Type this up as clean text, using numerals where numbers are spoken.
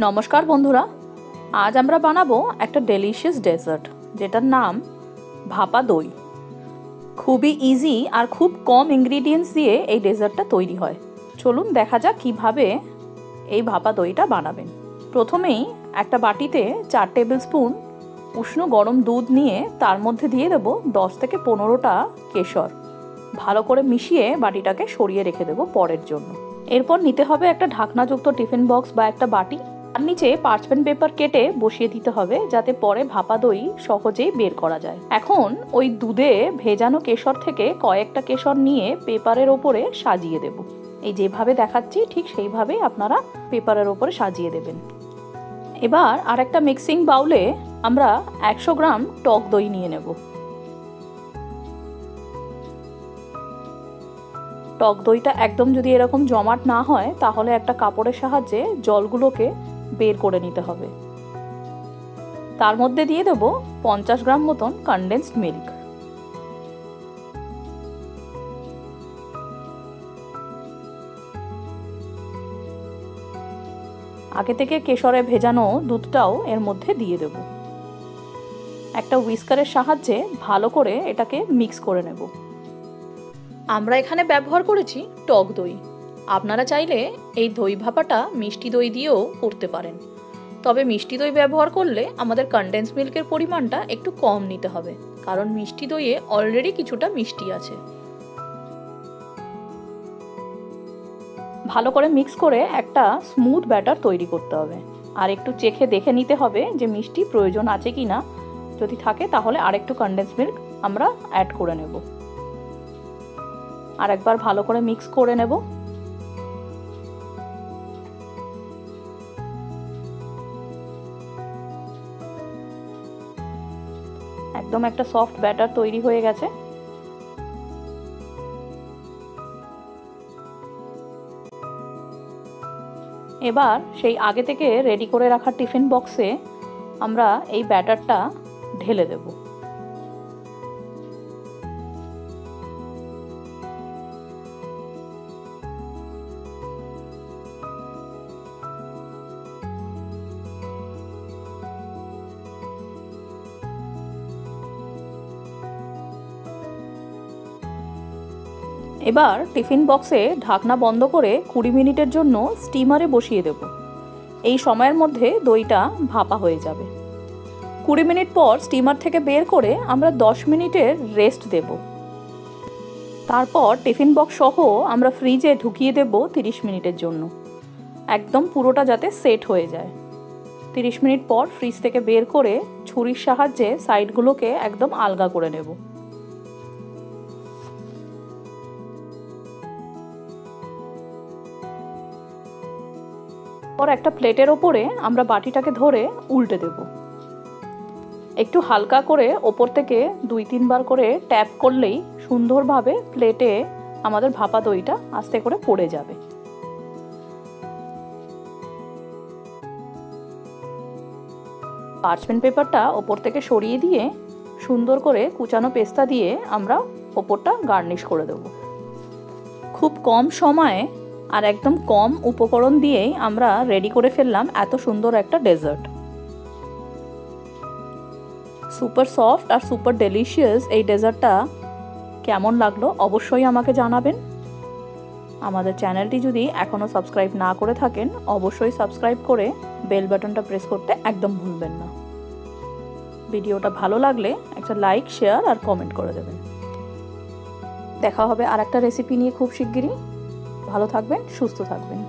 নমস্কার বন্ধুরা, আজ আমরা বানাবো একটা ডেলিশিয়াস ডেজার্ট যেটার নাম ভাপা দই। খুবই ইজি আর খুব কম ইনগ্রিডিয়েন্টস দিয়ে এই ডেজার্টটা তৈরি হয়। চলুন দেখা যাক কিভাবে এই ভাপা দইটা বানাবেন। প্রথমেই একটা বাটিতে 4 টেবিল স্পুন উষ্ণ গরম দুধ নিয়ে তার মধ্যে দিয়ে দেবো 10 থেকে 15টা কেশর। ভালো করে মিশিয়ে বাটিটাকে সরিয়ে রেখে দেবো পরের জন্য। এরপর নিতে হবে একটা ঢাকনাযুক্ত টিফিন বক্স বা একটা বাটি। আর নিচে পার্চমেন্ট পেপার কেটে বসিয়ে দিতে হবে যাতে পরে ভাপা দই সহজেই বের করা যায়। এখন ওই দুধে ভেজানো কেশর থেকে কয়েকটা কেশর নিয়ে পেপারের ওপরে সাজিয়ে দেব। এই যেভাবে দেখাচ্ছি ঠিক সেইভাবেই আপনারা পেপারের ওপরে সাজিয়ে দেবেন। এবার আর একটা মিক্সিং বাউলে আমরা 100 গ্রাম টক দই নিয়ে নেব। টক দইটা একদম যদি এরকম জমাট না হয় তাহলে একটা কাপড়ের সাহায্যে জলগুলোকে বের করে নিতে হবে। তার মধ্যে দিয়ে দেব 50 গ্রাম মতন কনডেন্সড মিল্ক। আগে থেকে কেশরে ভেজানো দুধটাও এর মধ্যে দিয়ে দেব। একটা হুইস্কারের সাহায্যে ভালো করে এটাকে মিক্স করে নেব। আমরা এখানে ব্যবহার করেছি টক দই। আপনারা চাইলে এই দই ভাপাটা মিষ্টি দই দিয়েও করতে পারেন, তবে মিষ্টি দই ব্যবহার করলে আমাদের কনডেন্স মিল্কের পরিমাণটা একটু কম নিতে হবে, কারণ মিষ্টি দইয়ে অলরেডি কিছুটা মিষ্টি আছে। ভালো করে মিক্স করে একটা স্মুথ ব্যাটার তৈরি করতে হবে। আর একটু চেখে দেখে নিতে হবে যে মিষ্টি প্রয়োজন আছে কি না। যদি থাকে তাহলে আরেকটু কনডেন্স মিল্ক আমরা অ্যাড করে নেব। আর একবার ভালো করে মিক্স করে নেব। একদম একটা সফট ব্যাটার তৈরি হয়ে গেছে। এবার সেই আগে থেকে রেডি করে রাখা টিফিন বক্সে আমরা এই ব্যাটারটা ঢেলে দেব। এবার টিফিন বক্সে ঢাকনা বন্ধ করে 20 মিনিটের জন্য স্টিমারে বসিয়ে দেব। এই সময়ের মধ্যে দইটা ভাপা হয়ে যাবে। 20 মিনিট পর স্টিমার থেকে বের করে আমরা 10 মিনিটের রেস্ট দেব। তারপর টিফিন বক্স সহ আমরা ফ্রিজে ঢুকিয়ে দেব 30 মিনিটের জন্য, একদম পুরোটা যাতে সেট হয়ে যায়। 30 মিনিট পর ফ্রিজ থেকে বের করে ছুরির সাহায্যে সাইডগুলোকে একদম আলগা করে নেব। পর একটা প্লেটের ওপরে আমরা বাটিটাকে ধরে উল্টে দেব। একটু হালকা করে ওপর থেকে 2-3 বার করে ট্যাপ করলেই সুন্দরভাবে প্লেটে আমাদের ভাপা দইটা আস্তে করে পড়ে যাবে। পার্চমেন্ট পেপারটা ওপর থেকে সরিয়ে দিয়ে সুন্দর করে কুচানো পেস্তা দিয়ে আমরা ওপরটা গার্নিশ করে দেব। খুব কম সময়ে আর একদম কম উপকরণ দিয়েই আমরা রেডি করে ফেললাম এত সুন্দর একটা ডেজার্ট। সুপার সফট আর সুপার ডেলিশিয়াস এই ডেজার্টটা কেমন লাগলো অবশ্যই আমাকে জানাবেন। আমাদের চ্যানেলটি যদি এখনও সাবস্ক্রাইব না করে থাকেন অবশ্যই সাবস্ক্রাইব করে বেল বাটনটা প্রেস করতে একদম ভুলবেন না। ভিডিওটা ভালো লাগলে একটা লাইক, শেয়ার আর কমেন্ট করে দেবেন। দেখা হবে আর একটা রেসিপি নিয়ে খুব শিগগিরই। ভালো থাকবেন, সুস্থ থাকবেন।